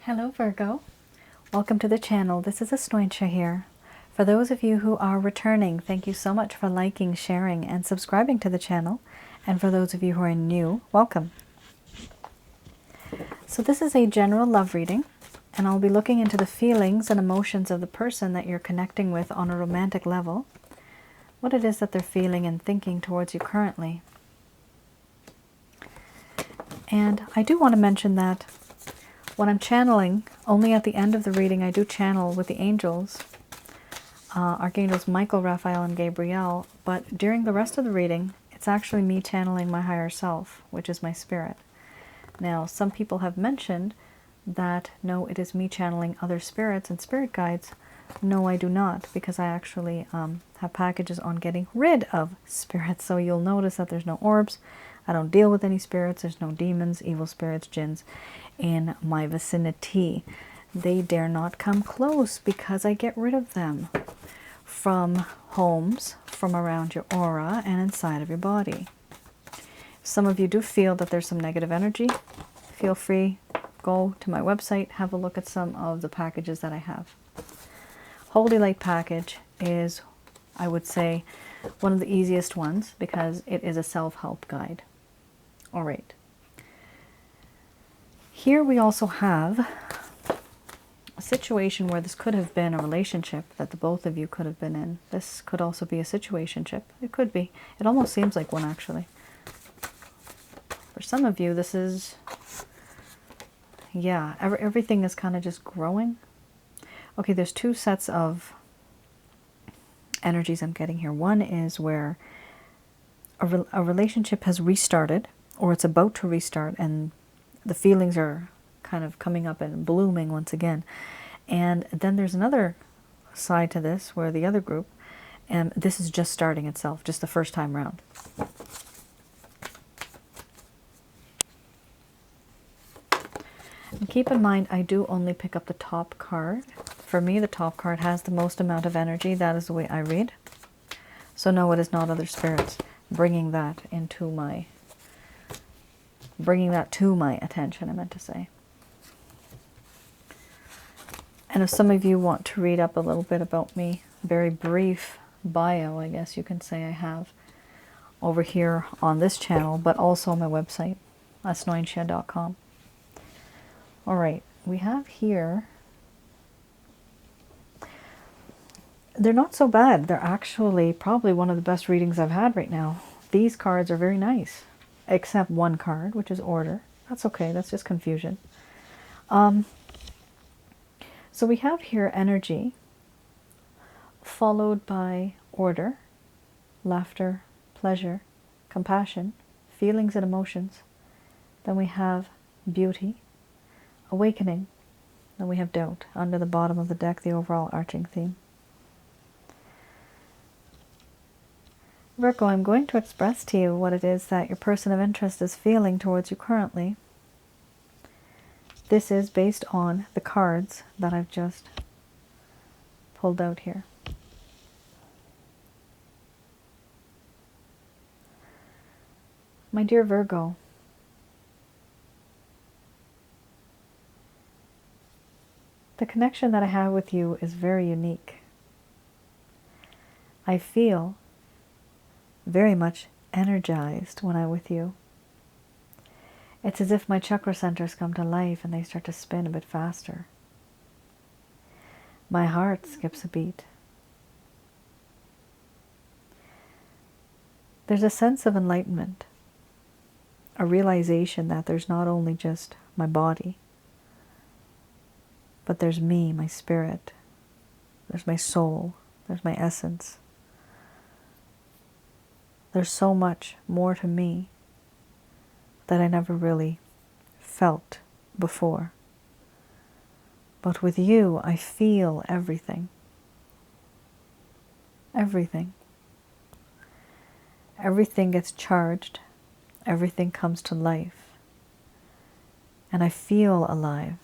Hello Virgo, welcome to the channel. This is Asnointia here. For those of you who are returning, thank you so much for liking, sharing, and subscribing to the channel. And for those of you who are new, welcome. So this is a general love reading, and I'll be looking into the feelings and emotions of the person that you're connecting with on a romantic level, what it is that they're feeling and thinking towards you currently. And I do want to mention that when I'm channeling, only at the end of the reading I do channel with the angels, Archangels Michael, Raphael, and Gabriel, but during the rest of the reading, it's actually me channeling my higher self, which is my spirit. Now, some people have mentioned that, no, it is me channeling other spirits and spirit guides. No, I do not, because I actually have packages on getting rid of spirits. So you'll notice that there's no orbs. I don't deal with any spirits. There's no demons, evil spirits, jinns in my vicinity. They dare not come close because I get rid of them from homes, from around your aura, and inside of your body. Some of you do feel that there's some negative energy. Feel free, go to my website, have a look at some of the packages that I have. Holy Light package is, I would say, one of the easiest ones because it is a self-help guide. All right. Here we also have a situation where this could have been a relationship that the both of you could have been in. This could also be a situationship. It could be. It almost seems like one, actually. For some of you, this is, yeah, everything is kind of just growing. Okay, there's two sets of energies I'm getting here. One is where a relationship has restarted, or it's about to restart, and the feelings are kind of coming up and blooming once again. And then there's another side to this where the other group, and this is just starting itself, just the first time round. And keep in mind, I do only pick up the top card. For me, the top card has the most amount of energy. That is the way I read. So no, it is not other spirits bringing that into my, bringing that to my attention, I meant to say. And if some of you want to read up a little bit about me, very brief bio, I guess you can say I have, over here on this channel, but also on my website, asnointia.com. All right, we have here, they're not so bad. They're actually probably one of the best readings I've had right now. These cards are very nice, except one card, which is order. That's okay, that's just confusion. So we have here energy, followed by order, laughter, pleasure, compassion, feelings and emotions. Then we have beauty, awakening. Then we have doubt. Under the bottom of the deck, the overall arching theme. Virgo, I'm going to express to you what it is that your person of interest is feeling towards you currently. This is based on the cards that I've just pulled out here. My dear Virgo, the connection that I have with you is very unique. I feel very much energized when I'm with you. It's as if my chakra centers come to life and they start to spin a bit faster. My heart skips a beat. There's a sense of enlightenment, a realization that there's not only just my body, but there's me, my spirit, there's my soul, there's my essence. There's so much more to me that I never really felt before. But with you, I feel everything. Everything. Everything gets charged. Everything comes to life. And I feel alive.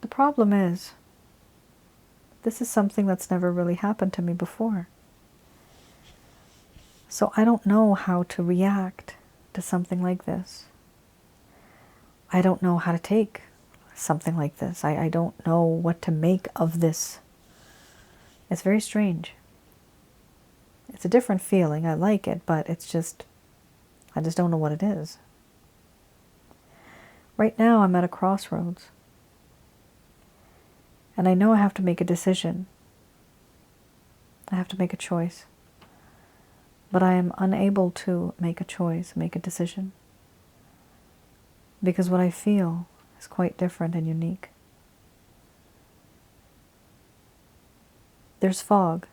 The problem is, this is something that's never really happened to me before. So I don't know how to react to something like this. I don't know how to take something like this. I don't know what to make of this. It's very strange. It's a different feeling. I like it, but I just don't know what it is. Right now, I'm at a crossroads. And I know I have to make a decision. I have to make a choice. But I am unable to make a choice, make a decision. Because what I feel is quite different and unique. There's fog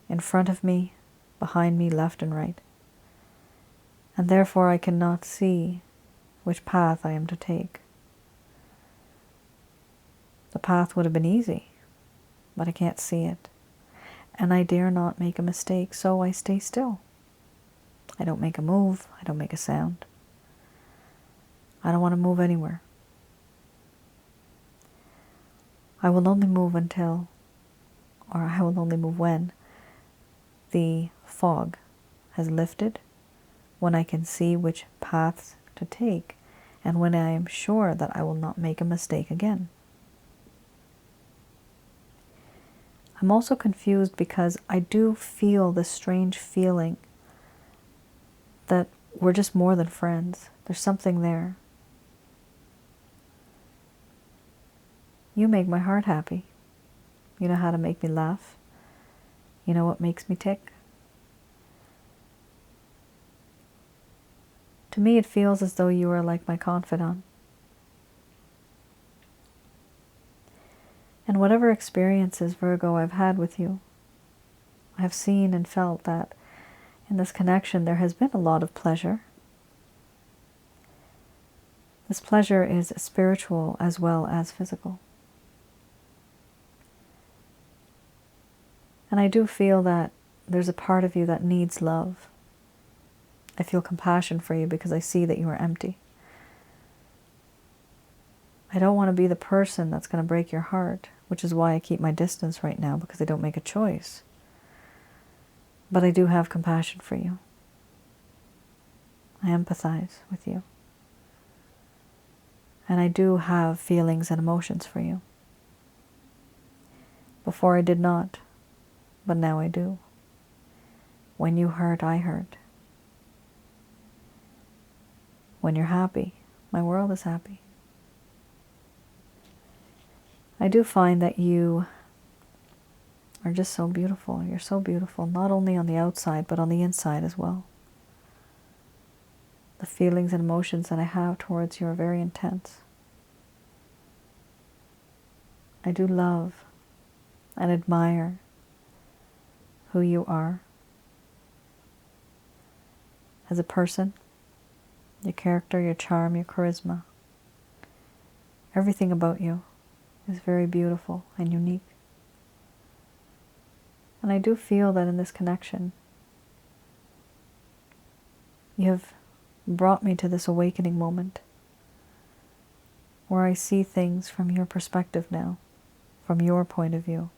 in front of me, behind me, left and right. And therefore I cannot see which path I am to take. The path would have been easy, but I can't see it. And I dare not make a mistake, so I stay still. I don't make a move, I don't make a sound. I don't want to move anywhere. I will only move I will only move when the fog has lifted, when I can see which paths to take, and when I am sure that I will not make a mistake again. I'm also confused because I do feel this strange feeling that we're just more than friends. There's something there. You make my heart happy. You know how to make me laugh. You know what makes me tick. To me, it feels as though you are like my confidant. And whatever experiences, Virgo, I've had with you, I have seen and felt that in this connection there has been a lot of pleasure. This pleasure is spiritual as well as physical. And I do feel that there's a part of you that needs love. I feel compassion for you because I see that you are empty. I don't want to be the person that's going to break your heart, which is why I keep my distance right now, because I don't make a choice. But I do have compassion for you. I empathize with you. And I do have feelings and emotions for you. Before I did not, but now I do. When you hurt, I hurt. When you're happy, my world is happy. I do find that you are just so beautiful. You're so beautiful, not only on the outside, but on the inside as well. The feelings and emotions that I have towards you are very intense. I do love and admire who you are as a person, your character, your charm, your charisma. Everything about you is very beautiful and unique. And I do feel that in this connection, you have brought me to this awakening moment where I see things from your perspective now, from your point of view.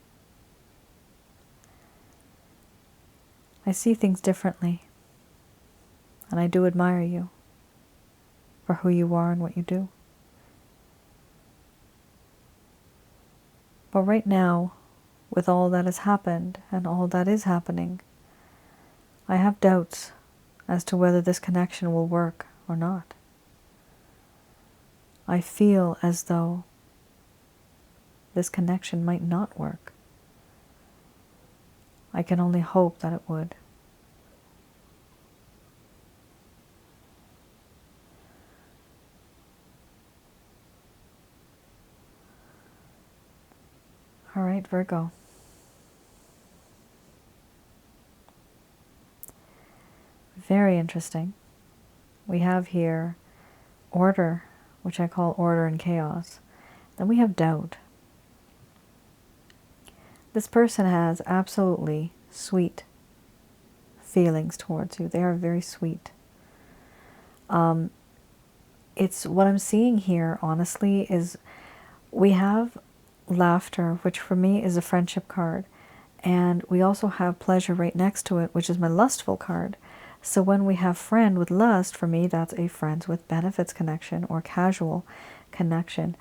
I see things differently, and I do admire you for who you are and what you do. But right now, with all that has happened and all that is happening, I have doubts as to whether this connection will work or not. I feel as though this connection might not work. I can only hope that it would. All right, Virgo. Very interesting. We have here order, which I call order and chaos. Then we have doubt. This person has absolutely sweet feelings towards you. They are very sweet. It's what I'm seeing here, honestly, is we have laughter, which for me is a friendship card. And we also have pleasure right next to it, which is my lustful card. So when we have friend with lust, for me, that's a friends with benefits connection or casual connection.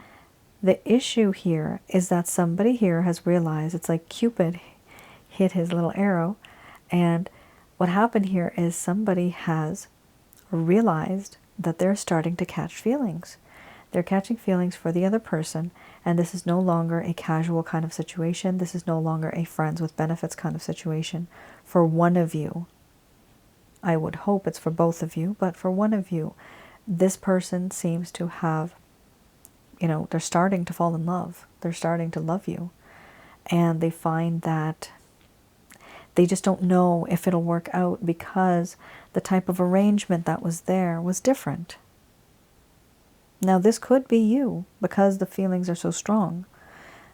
The issue here is that somebody here has realized, it's like Cupid hit his little arrow, and what happened here is somebody has realized that they're starting to catch feelings. They're catching feelings for the other person, and this is no longer a casual kind of situation. This is no longer a friends with benefits kind of situation for one of you. I would hope it's for both of you, but for one of you, this person seems to have, they're starting to fall in love. They're starting to love you. And they find that they just don't know if it'll work out because the type of arrangement that was there was different. Now, this could be you because the feelings are so strong.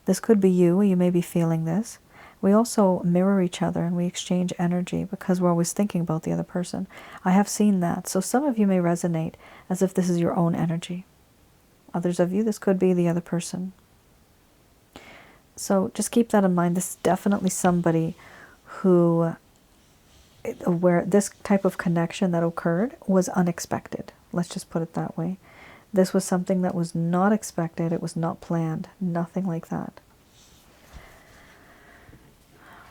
This could be you. You may be feeling this. We also mirror each other and we exchange energy because we're always thinking about the other person. I have seen that. So some of you may resonate as if this is your own energy. Others of you, this could be the other person. So just keep that in mind. This is definitely somebody where this type of connection that occurred was unexpected. Let's just put it that way. This was something that was not expected. It was not planned. Nothing like that.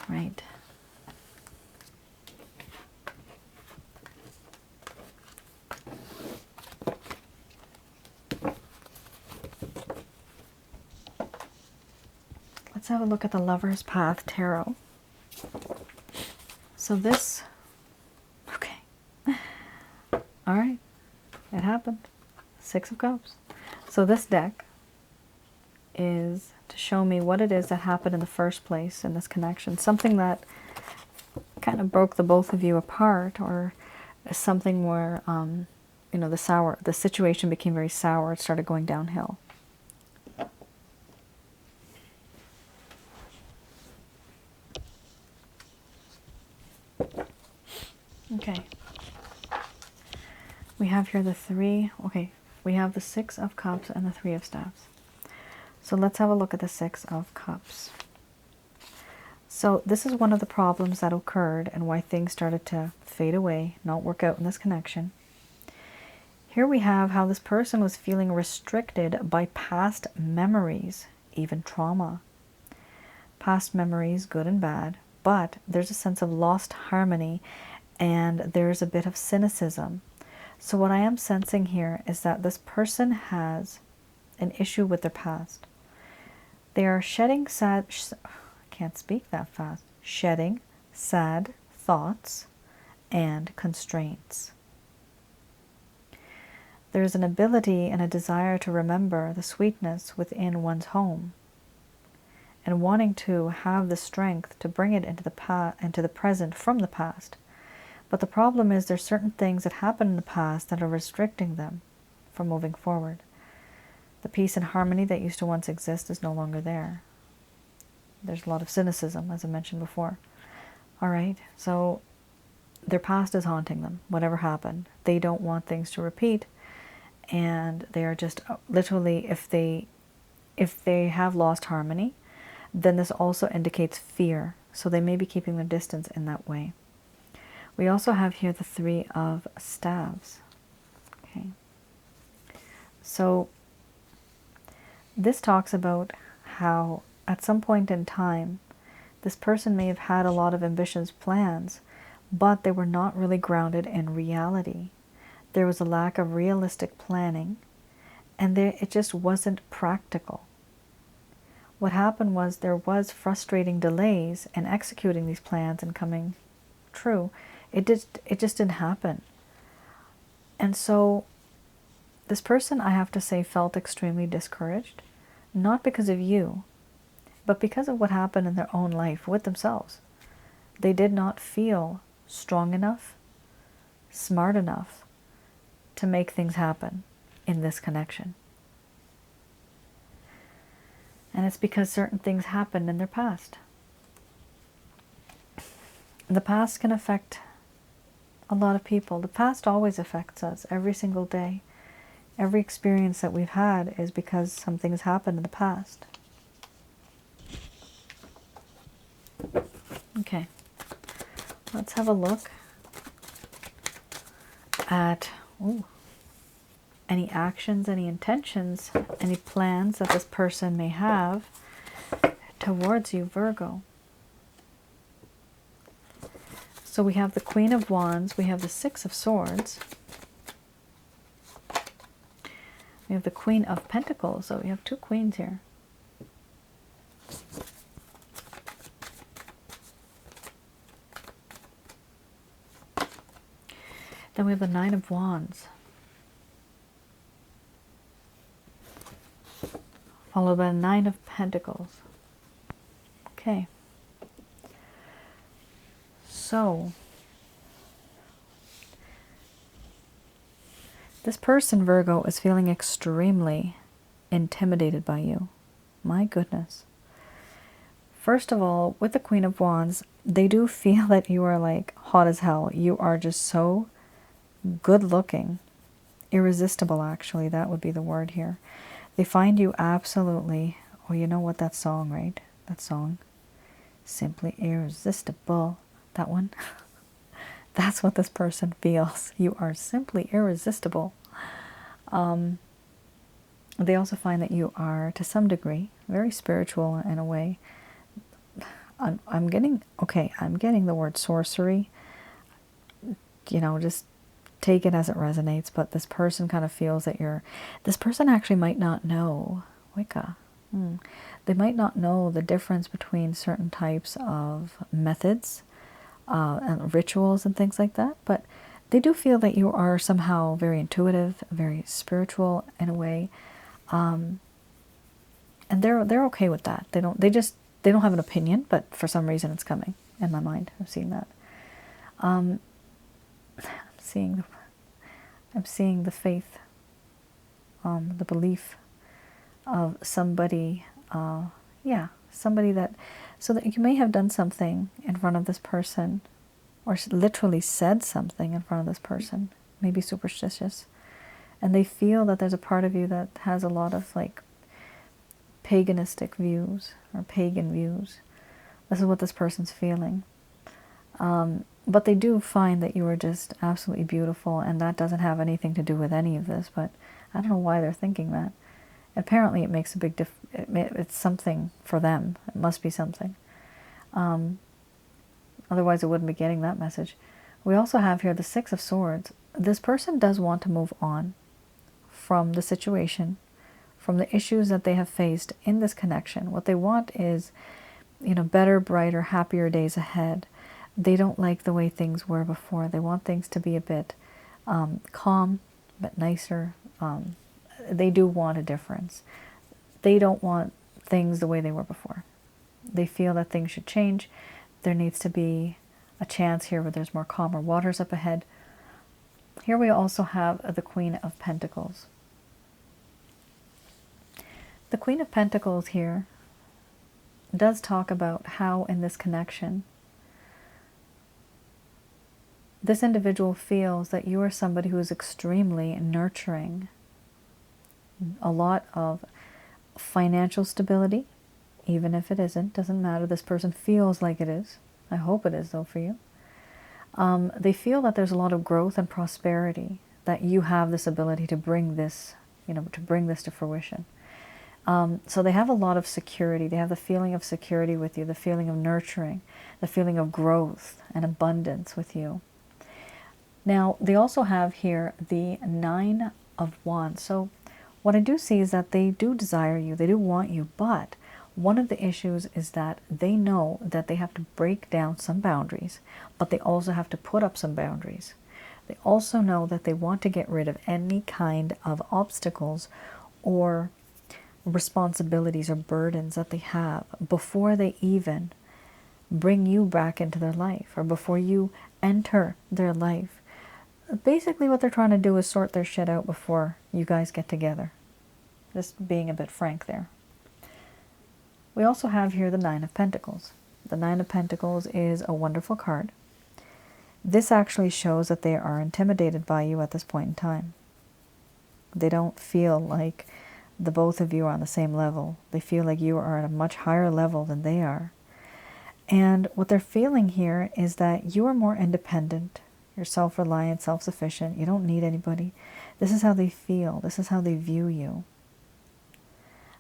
Right. Let's have a look at the Lover's Path Tarot. So this, okay. All right. It happened. 6 of Cups. So this deck is to show me what it is that happened in the first place in this connection. Something that kind of broke the both of you apart, or something where, the situation became very sour. It started going downhill. Okay. We have here the 3, we have the 6 of Cups and the 3 of Staves. So let's have a look at the 6 of Cups. So this is one of the problems that occurred and why things started to fade away, not work out in this connection. Here we have how this person was feeling restricted by past memories, even trauma. Past memories, good and bad, but there's a sense of lost harmony and there's a bit of cynicism. So what I am sensing here is that this person has an issue with their past. They are shedding sad, I can't speak that fast, shedding sad thoughts and constraints. There's an ability and a desire to remember the sweetness within one's home and wanting to have the strength to bring it into the present from the past. But the problem is there's certain things that happened in the past that are restricting them from moving forward. The peace and harmony that used to once exist is no longer there. There's a lot of cynicism, as I mentioned before. All right, so their past is haunting them, whatever happened. They don't want things to repeat, and they are just literally, if they have lost harmony, then this also indicates fear. So they may be keeping their distance in that way. We also have here the 3 of Staves. Okay. So this talks about how at some point in time, this person may have had a lot of ambitious plans, but they were not really grounded in reality. There was a lack of realistic planning, and it just wasn't practical. What happened was there was frustrating delays in executing these plans and coming true. It just didn't happen. And so this person, I have to say, felt extremely discouraged, not because of you, but because of what happened in their own life with themselves. They did not feel strong enough, smart enough to make things happen in this connection. And it's because certain things happened in their past. The past can affect a lot of people. The past always affects us every single day. Every experience that we've had is because something has happened in the past. Okay, let's have a look at any actions, any intentions, any plans that this person may have towards you, Virgo. So we have the Queen of Wands, we have the Six of Swords, we have the Queen of Pentacles, so we have two queens here. Then we have the Nine of Wands, followed by the Nine of Pentacles. Okay. So, this person, Virgo, is feeling extremely intimidated by you. My goodness. First of all, with the Queen of Wands, they do feel that you are like hot as hell. You are just so good looking. Irresistible, actually. That would be the word here. They find you absolutely... Oh, you know what, that song, right? That song. Simply irresistible. That one. That's what this person feels. You are simply irresistible. They also find that you are, to some degree, very spiritual in a way. I'm getting the word sorcery. You know, just take it as it resonates. But this person kind of feels that this person actually might not know. Wicca. They might not know the difference between certain types of methods and rituals and things like that, but they do feel that you are somehow very intuitive, very spiritual in a way, and they're okay with that. They don't have an opinion, but for some reason it's coming in my mind. I'm seeing that. I'm seeing the faith, the belief of somebody, somebody that, so that you may have done something in front of this person, or literally said something in front of this person, maybe superstitious, and they feel that there's a part of you that has a lot of like paganistic views or pagan views. This is what this person's feeling. But they do find that you are just absolutely beautiful, and that doesn't have anything to do with any of this, but I don't know why they're thinking that. Apparently it makes a big difference. It's something for them. It must be something. Otherwise it wouldn't be getting that message. We also have here the Six of Swords. This person does want to move on from the situation, from the issues that they have faced in this connection. What they want is, better, brighter, happier days ahead. They don't like the way things were before. They want things to be a bit calm, but nicer. They do want a difference. They don't want things the way they were before. They feel that things should change. There needs to be a chance here where there's more calmer waters up ahead. Here we also have the Queen of Pentacles. The Queen of Pentacles here does talk about how in this connection, this individual feels that you are somebody who is extremely nurturing, a lot of financial stability, even if it isn't, doesn't matter. This person feels like it is. I hope it is, though, for you. They feel that there's a lot of growth and prosperity, that you have this ability to bring this, to bring this to fruition. So they have a lot of security. They have the feeling of security with you, the feeling of nurturing, the feeling of growth and abundance with you. Now, they also have here the Nine of Wands. So what I do see is that they do desire you, they do want you, but one of the issues is that they know that they have to break down some boundaries, but they also have to put up some boundaries. They also know that they want to get rid of any kind of obstacles or responsibilities or burdens that they have before they even bring you back into their life, or before you enter their life. Basically what they're trying to do is sort their shit out before you guys get together. Just being a bit frank there. We also have here the Nine of Pentacles. The Nine of Pentacles is a wonderful card. This actually shows that they are intimidated by you at this point in time. They don't feel like the both of you are on the same level. They feel like you are at a much higher level than they are. And what they're feeling here is that you are more independent. You're self-reliant, self-sufficient. You don't need anybody. This is how they feel. This is how they view you.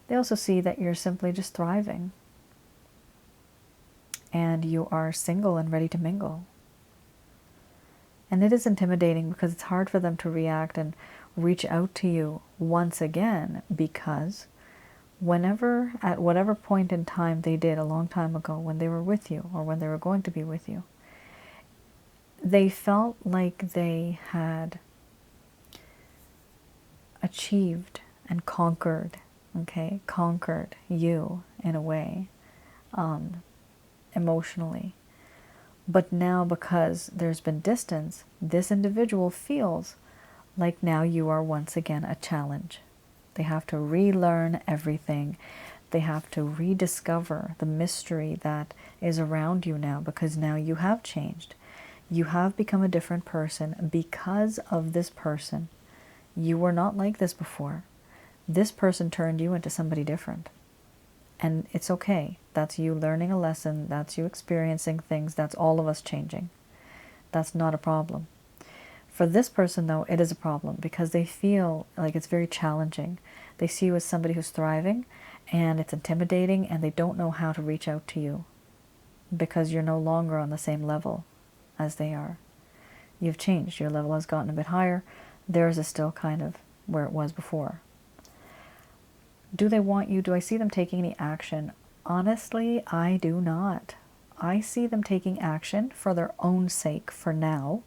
They also see that you're simply just thriving. And you are single and ready to mingle. And it is intimidating because it's hard for them to react and reach out to you once again, because whenever, at whatever point in time they did a long time ago, when they were with you or when they were going to be with you, they felt like they had achieved and conquered, okay, conquered you in a way, emotionally. But now, because there's been distance, this individual feels like now you are once again a challenge. They have to relearn everything. They have to rediscover the mystery that is around you now, because now you have changed. You have become a different person because of this person. You were not like this before. This person turned you into somebody different. And it's okay. That's you learning a lesson. That's you experiencing things. That's all of us changing. That's not a problem. For this person, though, it is a problem because they feel like it's very challenging. They see you as somebody who's thriving, and it's intimidating, and they don't know how to reach out to you because you're no longer on the same level as they are. You've changed. Your level has gotten a bit higher. Theirs is still kind of where it was before. Do they want you? Do I see them taking any action? Honestly, I do not. I see them taking action for their own sake for now.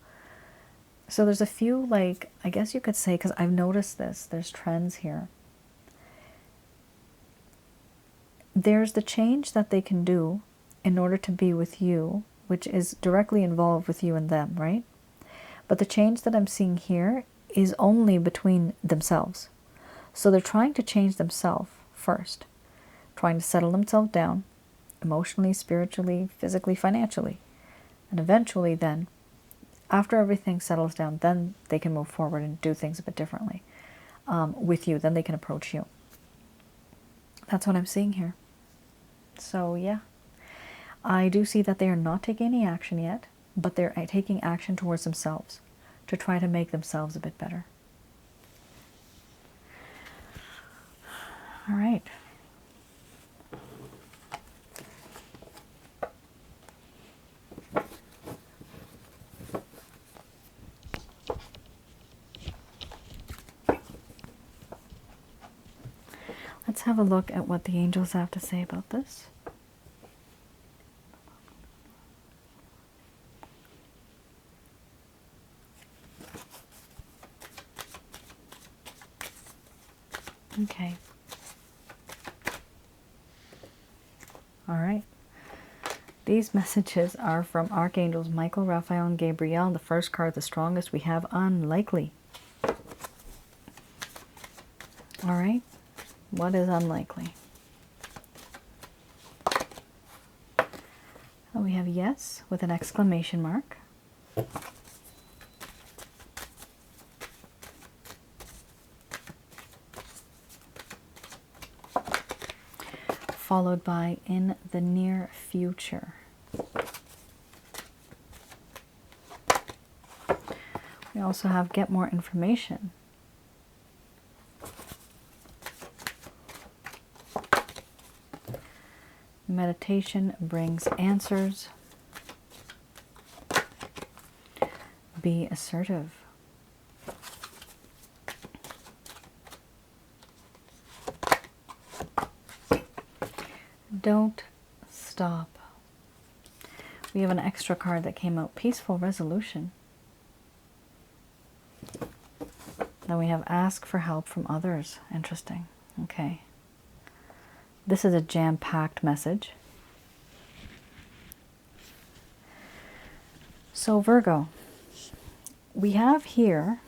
So there's a few, like, I guess you could say, because I've noticed this, there's trends here. There's the change that they can do in order to be with you, which is directly involved with you and them, right? But the change that I'm seeing here is only between themselves. So they're trying to change themselves first, trying to settle themselves down emotionally, spiritually, physically, financially. And eventually then, after everything settles down, then they can move forward and do things a bit differently with you. Then they can approach you. That's what I'm seeing here. So yeah, I do see that they are not taking any action yet, but they're taking action towards themselves to try to make themselves a bit better. All right. Let's have a look at what the angels have to say about this. Okay. All right. These messages are from Archangels Michael, Raphael, and Gabriel. The first card, the strongest, we have unlikely. All right. What is unlikely? So we have yes with an exclamation mark. Followed by in the near future. We also have get more information. Meditation brings answers. Be assertive. Don't stop. We have an extra card that came out, peaceful resolution. Then we have ask for help from others. Interesting. Okay. This is a jam-packed message. So Virgo, we have here,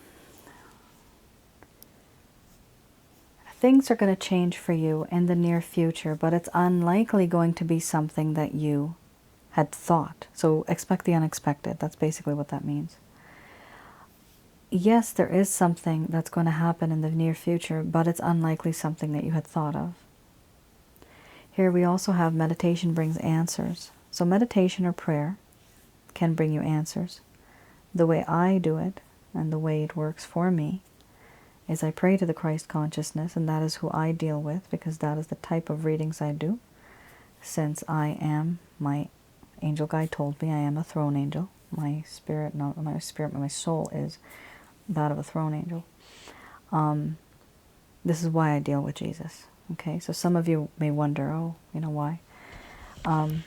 things are going to change for you in the near future, but it's unlikely going to be something that you had thought. So expect the unexpected. That's basically what that means. Yes, there is something that's going to happen in the near future, but it's unlikely something that you had thought of. Here we also have meditation brings answers. So meditation or prayer can bring you answers. the way I do it, and the way it works for me, is I pray to the Christ consciousness, and that is who I deal with, because that is the type of readings I do. Since I am, my angel guide told me I am a throne angel. My spirit, not my spirit, but my soul is that of a throne angel. This is why I deal with Jesus. Okay, so some of you may wonder, oh, you know why? I'm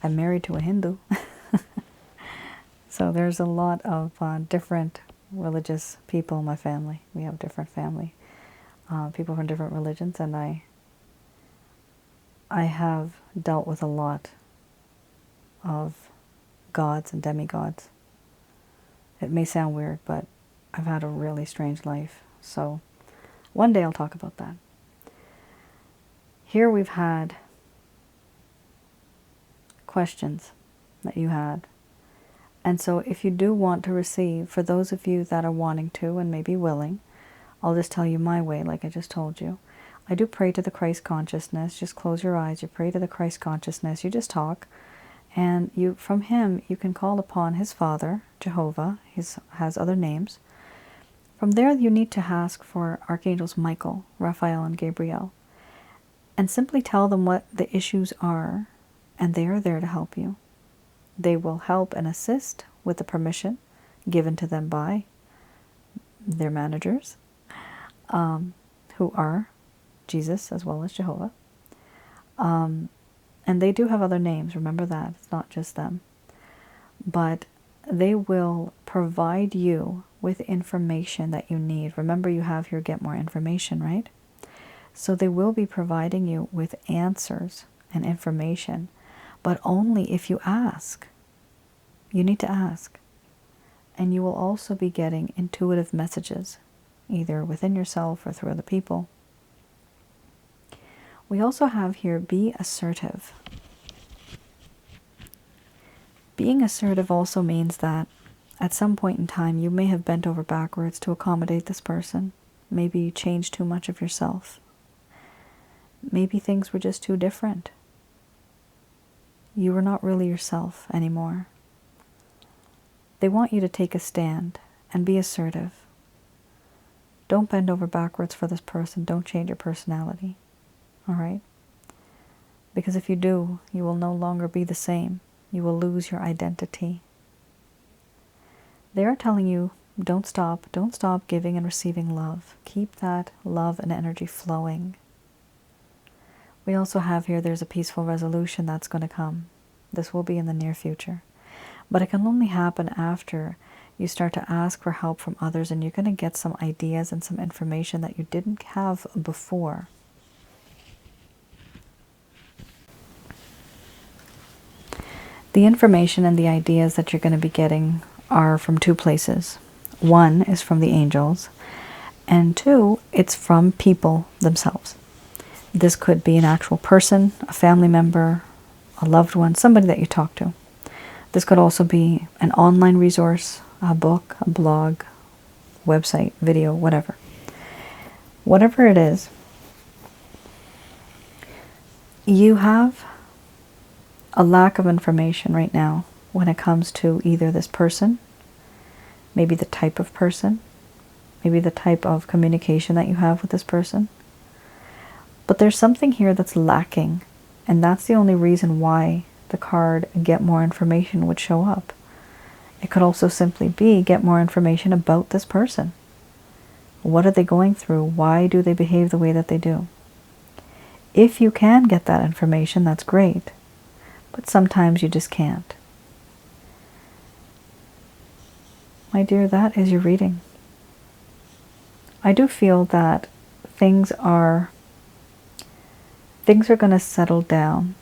married to a Hindu. So there's a lot of different religious people in my family. We have different family, people from different religions, and I have dealt with a lot of gods and demigods. It may sound weird, but I've had a really strange life. So one day I'll talk about that. Here we've had questions that you had. And so if you do want to receive, for those of you that are wanting to and maybe willing, I'll just tell you my way, like I just told you. I do pray to the Christ consciousness. Just close your eyes. You pray to the Christ consciousness. You just talk. And you, from him, you can call upon his Father, Jehovah. He has other names. From there, you need to ask for Archangels Michael, Raphael, and Gabriel. And simply tell them what the issues are, and they are there to help you. They will help and assist with the permission given to them by their managers, who are Jesus as well as Jehovah. And they do have other names, remember that. It's not just them. But they will provide you with information that you need. Remember, you have here Get More Information, right? So they will be providing you with answers and information, but only if you ask. You need to ask. And you will also be getting intuitive messages, either within yourself or through other people. We also have here, be assertive. Being assertive also means that at some point in time, you may have bent over backwards to accommodate this person. Maybe you changed too much of yourself. Maybe things were just too different. You were not really yourself anymore. They want you to take a stand and be assertive. Don't bend over backwards for this person. Don't change your personality. All right? Because if you do, you will no longer be the same. You will lose your identity. They are telling you, don't stop giving and receiving love. Keep that love and energy flowing. We also have here, there's a peaceful resolution that's going to come. This will be in the near future. But it can only happen after you start to ask for help from others, and you're going to get some ideas and some information that you didn't have before. The information and the ideas that you're going to be getting are from two places. One is from the angels, and two, it's from people themselves. This could be an actual person, a family member, a loved one, somebody that you talk to. This could also be an online resource, a book, a blog, website, video, whatever. Whatever it is, you have a lack of information right now when it comes to either this person, maybe the type of person, maybe the type of communication that you have with this person. But there's something here that's lacking, and that's the only reason why the card Get More Information would show up. It could also simply be get more information about this person. What are they going through? Why do they behave the way that they do? If you can get that information, that's great. But sometimes you just can't. My dear, that is your reading. I do feel that things are going to settle down.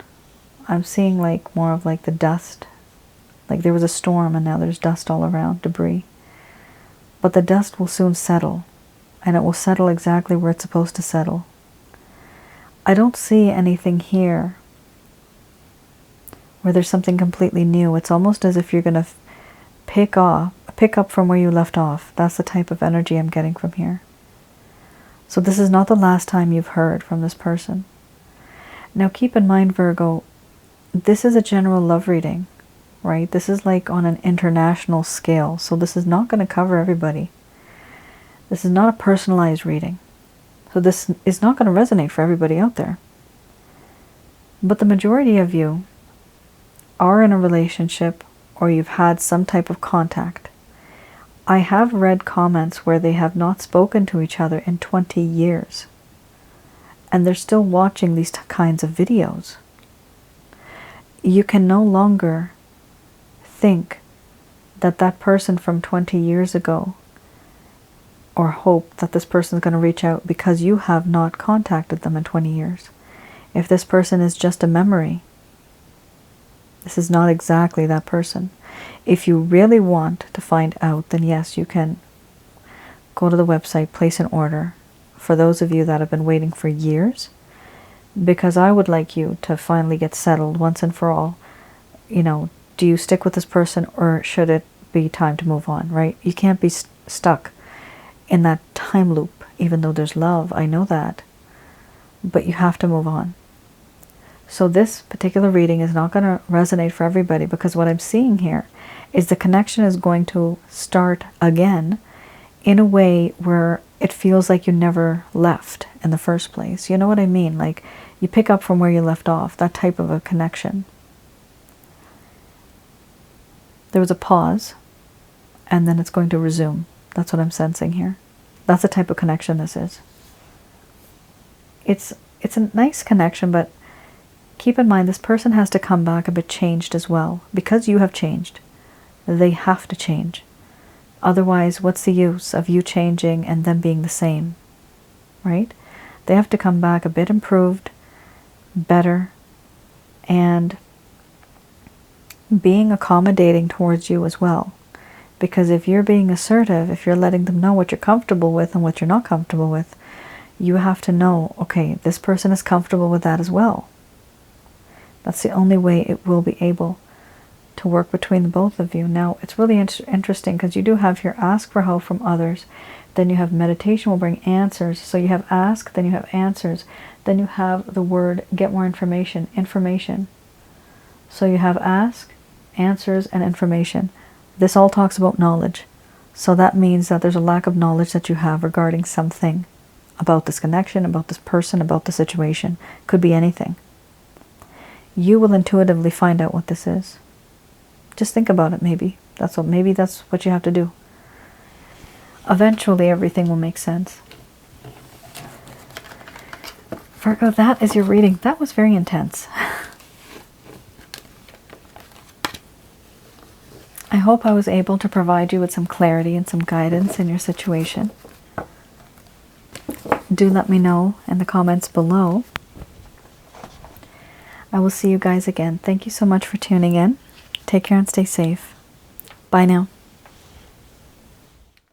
I'm seeing like more of like the dust. Like there was a storm and now there's dust all around, debris. But the dust will soon settle, and it will settle exactly where it's supposed to settle. I don't see anything here where there's something completely new. It's almost as if you're going to pick up from where you left off. That's the type of energy I'm getting from here. So this is not the last time you've heard from this person. Now keep in mind, Virgo, this is a general love reading. right? This is like on an international scale. So this is not going to cover everybody. This is not a personalized reading. So this is not going to resonate for everybody out there. But the majority of you are in a relationship or you've had some type of contact. I have read comments where they have not spoken to each other in 20 years. And they're still watching these kinds of videos. You can no longer think that that person from 20 years ago, or hope that this person is going to reach out because you have not contacted them in 20 years. If this person is just a memory, this is not exactly that person. If you really want to find out, then yes, you can go to the website, place an order for those of you that have been waiting for years, because I would like you to finally get settled once and for all. You know, do you stick with this person or should it be time to move on, right? You can't be stuck in that time loop, even though there's love, I know that, but you have to move on. So this particular reading is not going to resonate for everybody, because what I'm seeing here is the connection is going to start again in a way where it feels like you never left in the first place. You know what I mean? Like you pick up from where you left off, that type of a connection. There was a pause, and then it's going to resume. That's what I'm sensing here. That's the type of connection this is. It's a nice connection, but keep in mind this person has to come back a bit changed as well. Because you have changed, they have to change. Otherwise, what's the use of you changing and them being the same, right? They have to come back a bit improved, better, and being accommodating towards you as well. Because if you're being assertive, if you're letting them know what you're comfortable with and what you're not comfortable with, you have to know, okay, this person is comfortable with that as well. That's the only way it will be able to work between the both of you. Now, it's really interesting because you do have here ask for help from others. Then you have meditation will bring answers. So you have ask, then you have answers. Then you have the word get more information, information. So you have ask, answers, and information. This all talks about knowledge. So that means that there's a lack of knowledge that you have regarding something, about this connection, about this person, about the situation. Could be anything. You will intuitively find out what this is. Just think about it, maybe. Maybe that's what you have to do. Eventually everything will make sense. Virgo, that is your reading. That was very intense. I hope I was able to provide you with some clarity and some guidance in your situation. Do let me know in the comments below. I will see you guys again. Thank you so much for tuning in. Take care and stay safe. Bye now.